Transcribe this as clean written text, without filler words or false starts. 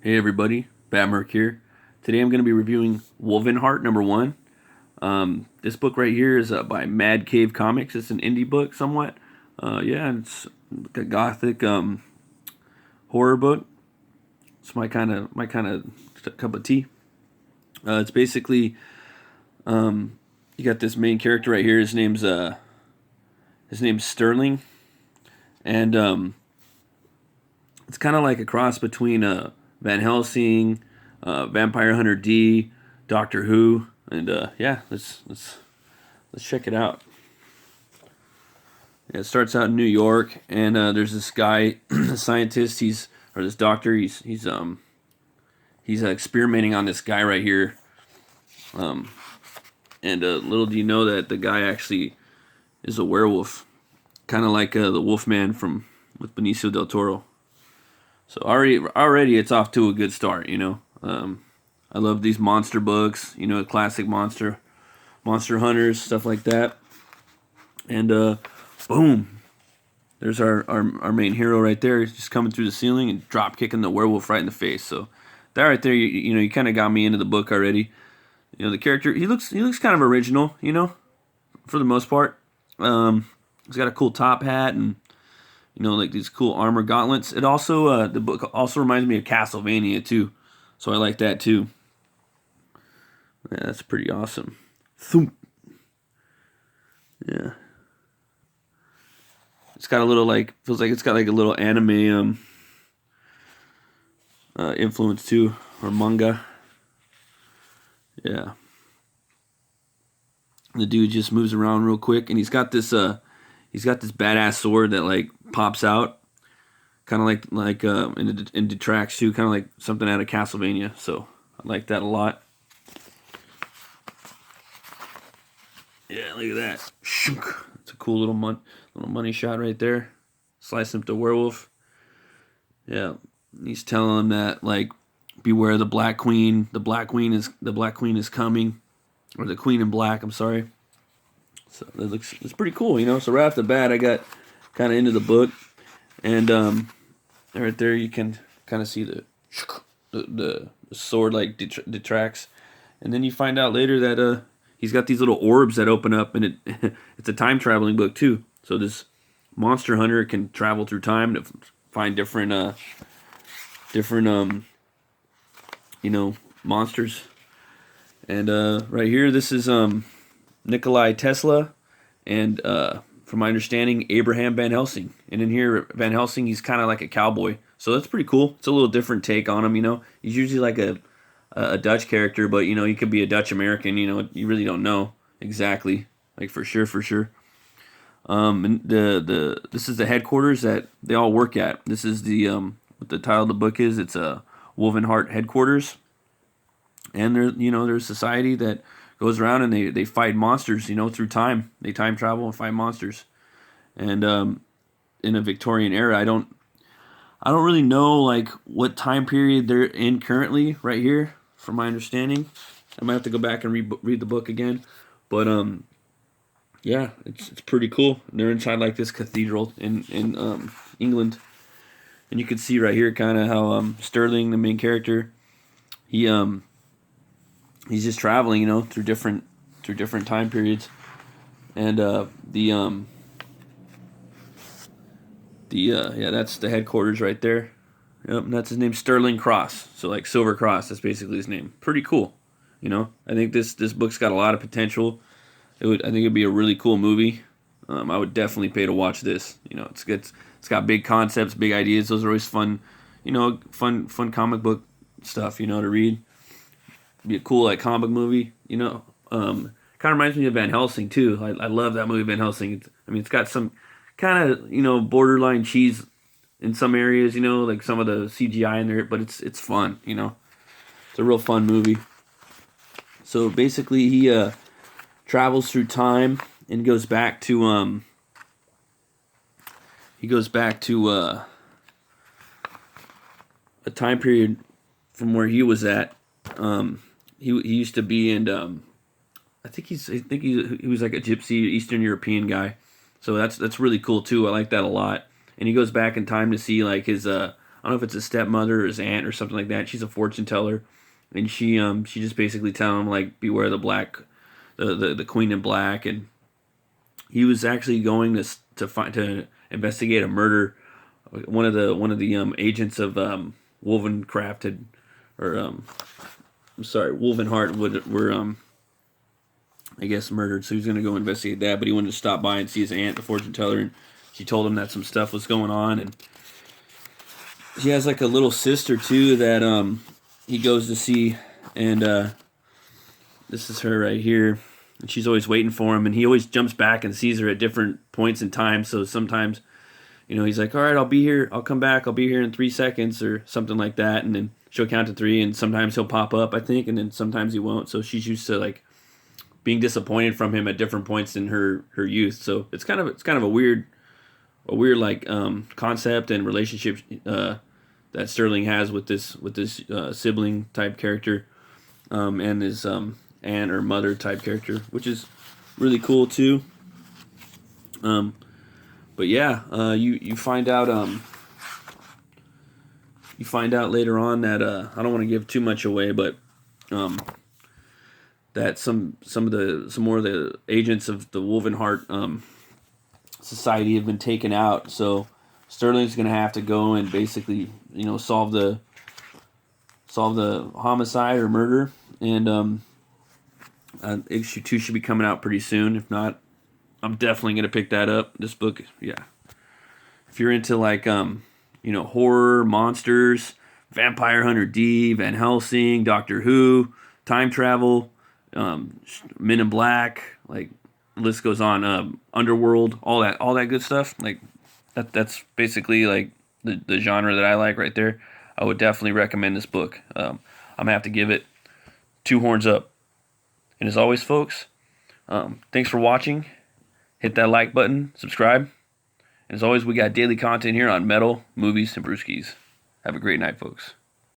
Hey everybody, Batmerk here. Today I'm going to be reviewing Wolvenheart #1. This book right here is by Mad Cave Comics. It's an indie book somewhat. It's like a gothic horror book. It's my kind of cup of tea. It's basically you got this main character right here. His name's Sterling, and it's kind of like a cross between Van Helsing, Vampire Hunter D, Doctor Who, and let's check it out. Yeah, it starts out in New York, and there's this guy, a scientist. This doctor. He's experimenting on this guy right here. And little do you know that the guy actually is a werewolf, kind of like the Wolfman with Benicio del Toro. So already it's off to a good start, you know. I love these monster books, you know, classic monster hunters, stuff like that. And boom, there's our main hero right there. He's just coming through the ceiling and drop kicking the werewolf right in the face. So that right there, you kind of got me into the book already. You know, the character, he looks kind of original, you know, for the most part. He's got a cool top hat and like these cool armor gauntlets. It also the book also reminds me of Castlevania too, so I like that too. Yeah, that's pretty awesome. Thump. Yeah, it's got a little feels like it's got like a little anime influence too, or manga. Yeah, the dude just moves around real quick, and he's got this badass sword that like pops out, kind of in detracts too, kind of like something out of Castlevania. So I like that a lot. Yeah, look at that. It's a cool little money shot right there. Slice up the werewolf. Yeah, he's telling him that like, beware the Black Queen. The Black Queen is coming, or the Queen in Black. I'm sorry. So it's pretty cool, you know. So right off the bat, I got kind of into the book, and right there you can kind of see the sword like detracts, and then you find out later that he's got these little orbs that open up, and it's a time traveling book too. So this monster hunter can travel through time to find different monsters. And right here, this is Nikolai Tesla, and from my understanding, Abraham Van Helsing. And in here, Van Helsing, he's kind of like a cowboy, so that's pretty cool. It's a little different take on him, you know. He's usually like a Dutch character, but you know, he could be a Dutch American. You know, you really don't know exactly, like for sure. And this is the headquarters that they all work at. This is what the title of the book is. It's a Wolvenheart headquarters, and there's a society that goes around and they fight monsters, you know, through time. They time travel and fight monsters. And in a Victorian era, I don't really know like what time period they're in currently right here, from my understanding. I might have to go back and read the book again. But yeah, it's pretty cool. And they're inside like this cathedral in England. And you can see right here kind of how Sterling, the main character, he's just traveling, you know, through different time periods, and that's the headquarters right there. Yep, and that's his name, Sterling Cross. So like Silver Cross, that's basically his name. Pretty cool, you know. I think this book's got a lot of potential. I think it'd be a really cool movie. I would definitely pay to watch this. You know, it's got big concepts, big ideas. Those are always fun, you know, fun comic book stuff, you know, to read. Be a cool like comic movie, you know. Kind of reminds me of Van Helsing too. I love that movie Van Helsing. It's got some kind of, you know, borderline cheese in some areas, you know, like some of the CGI in there, but it's fun, you know. It's a real fun movie. So basically, he travels through time and goes back to a time period from where he was at. He used to be in I think he was like a gypsy Eastern European guy. So that's really cool too. I like that a lot. And he goes back in time to see like his don't know if it's his stepmother or his aunt or something like that. She's a fortune teller, and she just basically telling him like beware the queen in black, and he was actually going to investigate a murder. One of the agents of Wolvencraft had, or I'm sorry, Wolvenheart were I guess murdered. So he was going to go investigate that, but he wanted to stop by and see his aunt, the fortune teller, and she told him that some stuff was going on, and she has like a little sister too that he goes to see, and this is her right here, and she's always waiting for him, and he always jumps back and sees her at different points in time. So sometimes, he's like, all right, I'll be here, I'll come back, I'll be here in 3 seconds or something like that, and then she'll count to 3, and sometimes he'll pop up, I think, and then sometimes he won't. So she's used to like being disappointed from him at different points in her youth. So it's kind of a weird like concept and relationship that Sterling has with this sibling type character, and his aunt or mother type character, which is really cool too. But yeah, you find out later on that I don't want to give too much away, but that some more of the agents of the Wolvenheart society have been taken out. So Sterling's going to have to go and basically solve the homicide or murder, and issue 2 should be coming out pretty soon. If not, I'm definitely going to pick that up. This book, yeah. If you're into like horror, monsters, Vampire Hunter D, Van Helsing, Doctor Who, time travel, Men in Black, like the list goes on, Underworld, all that good stuff, like that's basically like the genre that I like right there. I would definitely recommend this book. I'm gonna have to give it 2 horns up. And as always, folks, thanks for watching. Hit that like button, subscribe. And as always, we got daily content here on metal, movies, and brewskis. Have a great night, folks.